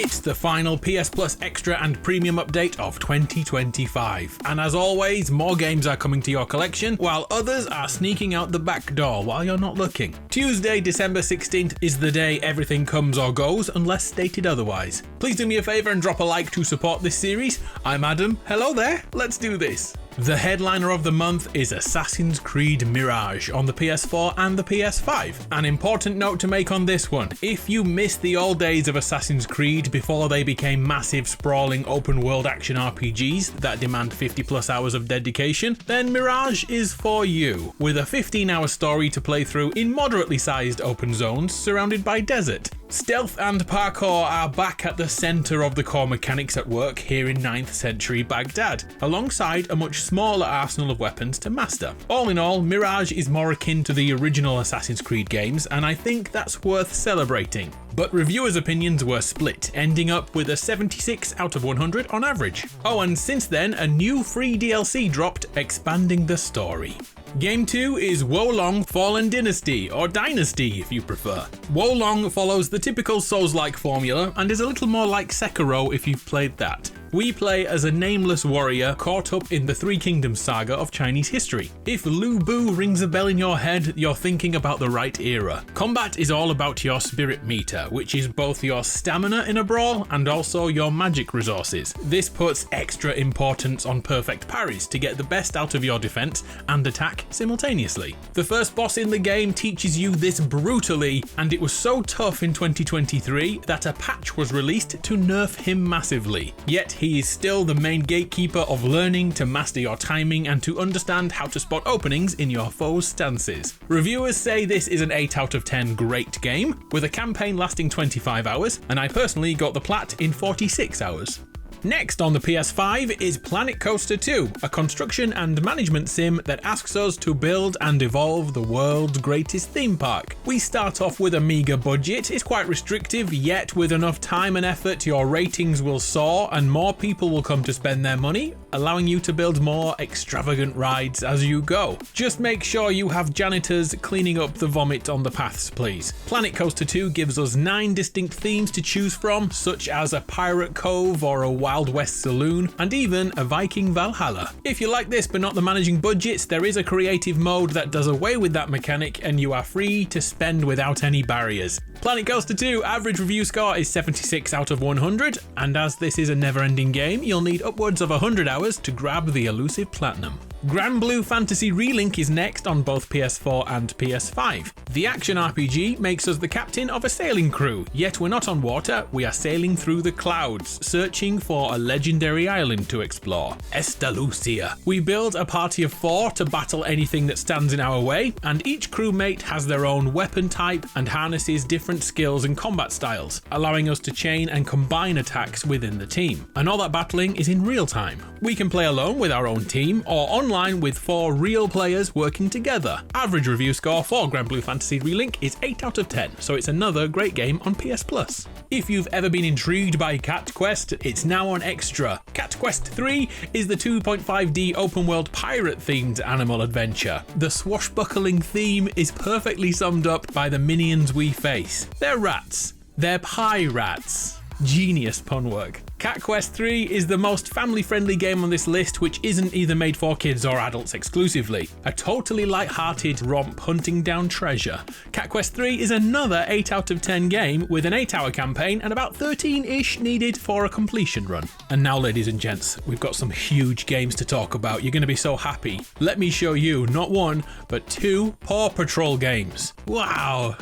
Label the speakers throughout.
Speaker 1: It's the final PS Plus Extra and Premium update of 2025. And as always, more games are coming to your collection, while others are sneaking out the back door while you're not looking. Tuesday, December 16th is the day everything comes or goes, unless stated otherwise. Please do me a favour and drop a like to support this series. I'm Adam. Hello there. Let's do this. The headliner of the month is Assassin's Creed Mirage on the PS4 and the PS5. An important note to make on this one: if you missed the old days of Assassin's Creed before they became massive sprawling open world action RPGs that demand 50 plus hours of dedication, then Mirage is for you, with a 15-hour story to play through in moderately sized open zones surrounded by desert. Stealth and parkour are back at the centre of the core mechanics at work here in 9th century Baghdad, alongside a much smaller arsenal of weapons to master. All in all, Mirage is more akin to the original Assassin's Creed games, and I think that's worth celebrating. But reviewers' opinions were split, ending up with a 76 out of 100 on average. Oh, and since then, a new free DLC dropped, expanding the story. Game 2 is Wolong Fallen Dynasty, or Dynasty if you prefer. Wolong follows the typical Souls-like formula and is a little more like Sekiro if you've played that. We play as a nameless warrior caught up in the Three Kingdoms saga of Chinese history. If Lu Bu rings a bell in your head, you're thinking about the right era. Combat is all about your spirit meter, which is both your stamina in a brawl and also your magic resources. This puts extra importance on perfect parries to get the best out of your defense and attack simultaneously. The first boss in the game teaches you this brutally, and it was so tough in 2023 that a patch was released to nerf him massively. Yet he is still the main gatekeeper of learning to master your timing and to understand how to spot openings in your foe's stances. Reviewers say this is an 8 out of 10 great game, with a campaign lasting 25 hours, and I personally got the plat in 46 hours. Next on the PS5 is Planet Coaster 2, a construction and management sim that asks us to build and evolve the world's greatest theme park. We start off with a meager budget. It's quite restrictive, yet with enough time and effort your ratings will soar and more people will come to spend their money, allowing you to build more extravagant rides as you go. Just make sure you have janitors cleaning up the vomit on the paths, please. Planet Coaster 2 gives us 9 distinct themes to choose from, such as a pirate cove or a Wild West saloon, and even a Viking Valhalla. If you like this but not the managing budgets, there is a creative mode that does away with that mechanic and you are free to spend without any barriers. Planet Coaster 2 average review score is 76 out of 100, and as this is a never-ending game, you'll need upwards of 100 hours to grab the elusive platinum. Granblue Fantasy Relink is next on both PS4 and PS5. The action RPG makes us the captain of a sailing crew, yet we're not on water, we are sailing through the clouds, searching for a legendary island to explore, Estalucia. We build a party of 4 to battle anything that stands in our way, and each crewmate has their own weapon type and harnesses different skills and combat styles, allowing us to chain and combine attacks within the team. And all that battling is in real time. We can play alone with our own team, or online with 4 real players working together. Average review score for Granblue Fantasy Relink is 8 out of 10, so it's another great game on PS Plus. If you've ever been intrigued by Cat Quest, it's now on Extra. Cat Quest 3 is the 2.5D open world pirate themed animal adventure. The swashbuckling theme is perfectly summed up by the minions we face. They're rats. They're pirates. Genius pun work. Cat Quest 3 is the most family-friendly game on this list, which isn't either made for kids or adults exclusively. A totally light-hearted romp hunting down treasure. Cat Quest 3 is another 8 out of 10 game with an 8-hour campaign and about 13-ish needed for a completion run. And now, ladies and gents, we've got some huge games to talk about. You're going to be so happy. Let me show you not 1, but 2 Paw Patrol games. Wow!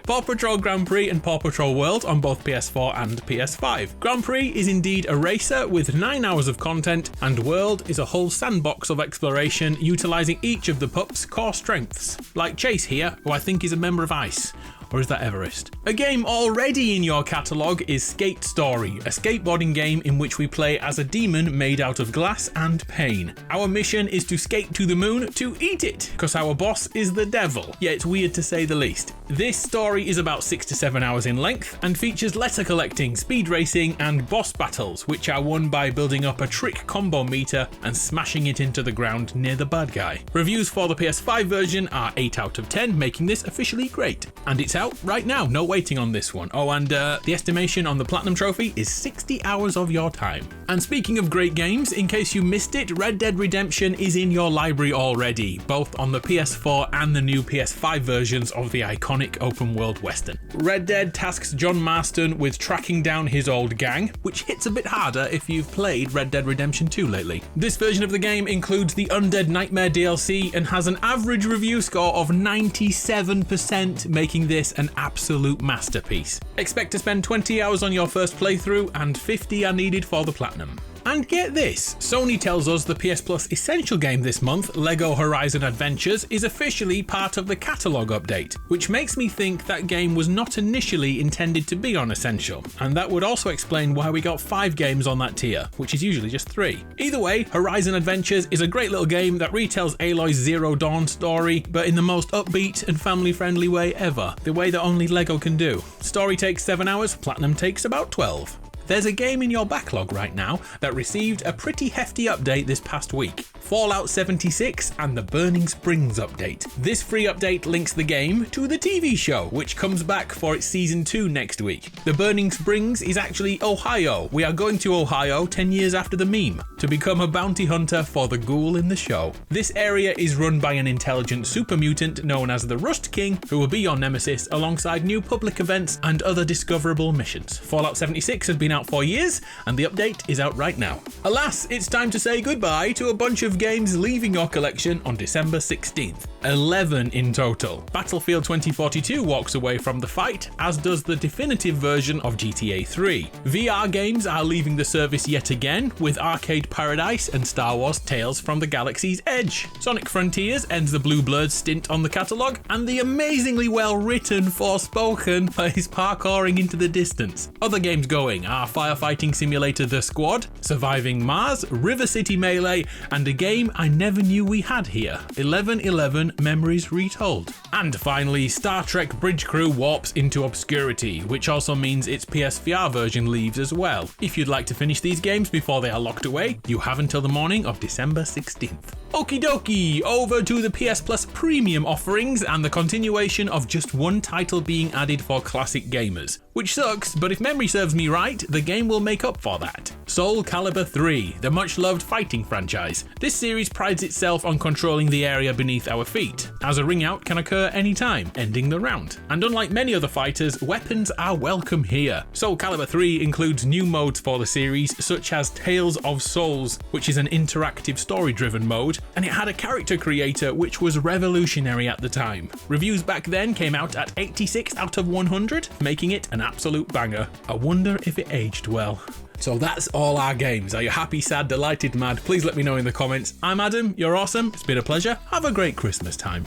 Speaker 1: Paw Patrol Grand Prix and Paw Patrol World on both PS4 and PS5. Grand Prix is indeed a racer with 9 hours of content, and World is a whole sandbox of exploration utilising each of the pup's core strengths. Like Chase here, who I think is a member of ICE. Or is that Everest? A game already in your catalogue is Skate Story, a skateboarding game in which we play as a demon made out of glass and pain. Our mission is to skate to the moon to eat it, because our boss is the devil. Yeah, it's weird to say the least. This story is about 6 to 7 hours in length and features letter collecting, speed racing and boss battles, which are won by building up a trick combo meter and smashing it into the ground near the bad guy. Reviews for the PS5 version are 8 out of 10, making this officially great. And it's out right now. No waiting on this one. Oh, and the estimation on the Platinum Trophy is 60 hours of your time. And speaking of great games, in case you missed it, Red Dead Redemption is in your library already, both on the PS4 and the new PS5 versions of the iconic open world western. Red Dead tasks John Marston with tracking down his old gang, which hits a bit harder if you've played Red Dead Redemption 2 lately. This version of the game includes the Undead Nightmare DLC and has an average review score of 97%, making this an absolute masterpiece. Expect to spend 20 hours on your first playthrough and 50 are needed for the Platinum. And get this, Sony tells us the PS Plus Essential game this month, LEGO Horizon Adventures, is officially part of the catalogue update, which makes me think that game was not initially intended to be on Essential, and that would also explain why we got 5 games on that tier, which is usually just 3. Either way, Horizon Adventures is a great little game that retells Aloy's Zero Dawn story, but in the most upbeat and family-friendly way ever, the way that only LEGO can do. Story takes 7 hours, Platinum takes about 12. There's a game in your backlog right now that received a pretty hefty update this past week. Fallout 76 and the Burning Springs update. This free update links the game to the TV show, which comes back for its season 2 next week. The Burning Springs is actually Ohio. We are going to Ohio 10 years after the meme to become a bounty hunter for the Ghoul in the show. This area is run by an intelligent super mutant known as the Rust King, who will be your nemesis alongside new public events and other discoverable missions. Fallout 76 has been out for years, and the update is out right now. Alas, it's time to say goodbye to a bunch of games leaving your collection on December 16th. 11 in total. Battlefield 2042 walks away from the fight, as does the definitive version of GTA 3. VR games are leaving the service yet again, with Arcade Paradise and Star Wars Tales from the Galaxy's Edge. Sonic Frontiers ends the Blue Blurred stint on the catalogue, and the amazingly well-written Forspoken plays parkouring into the distance. Other games going are Firefighting Simulator The Squad, Surviving Mars, River City Melee, and a game I never knew we had here, 1111 Memories Retold. And finally, Star Trek Bridge Crew warps into obscurity, which also means its PSVR version leaves as well. If you'd like to finish these games before they are locked away, you have until the morning of December 16th. Okie dokie, over to the PS Plus Premium offerings and the continuation of just one title being added for classic gamers. Which sucks, but if memory serves me right, the game will make up for that. Soulcalibur III, the much-loved fighting franchise. This series prides itself on controlling the area beneath our feet, as a ring out can occur anytime, ending the round. And unlike many other fighters, weapons are welcome here. Soulcalibur III includes new modes for the series, such as Tales of Souls, which is an interactive story-driven mode, and it had a character creator which was revolutionary at the time. Reviews back then came out at 86 out of 100, making it an absolute banger. I wonder if it aged well. So that's all our games. Are you happy, sad, delighted, mad? Please let me know in the comments. I'm Adam, you're awesome, it's been a pleasure. Have a great Christmas time.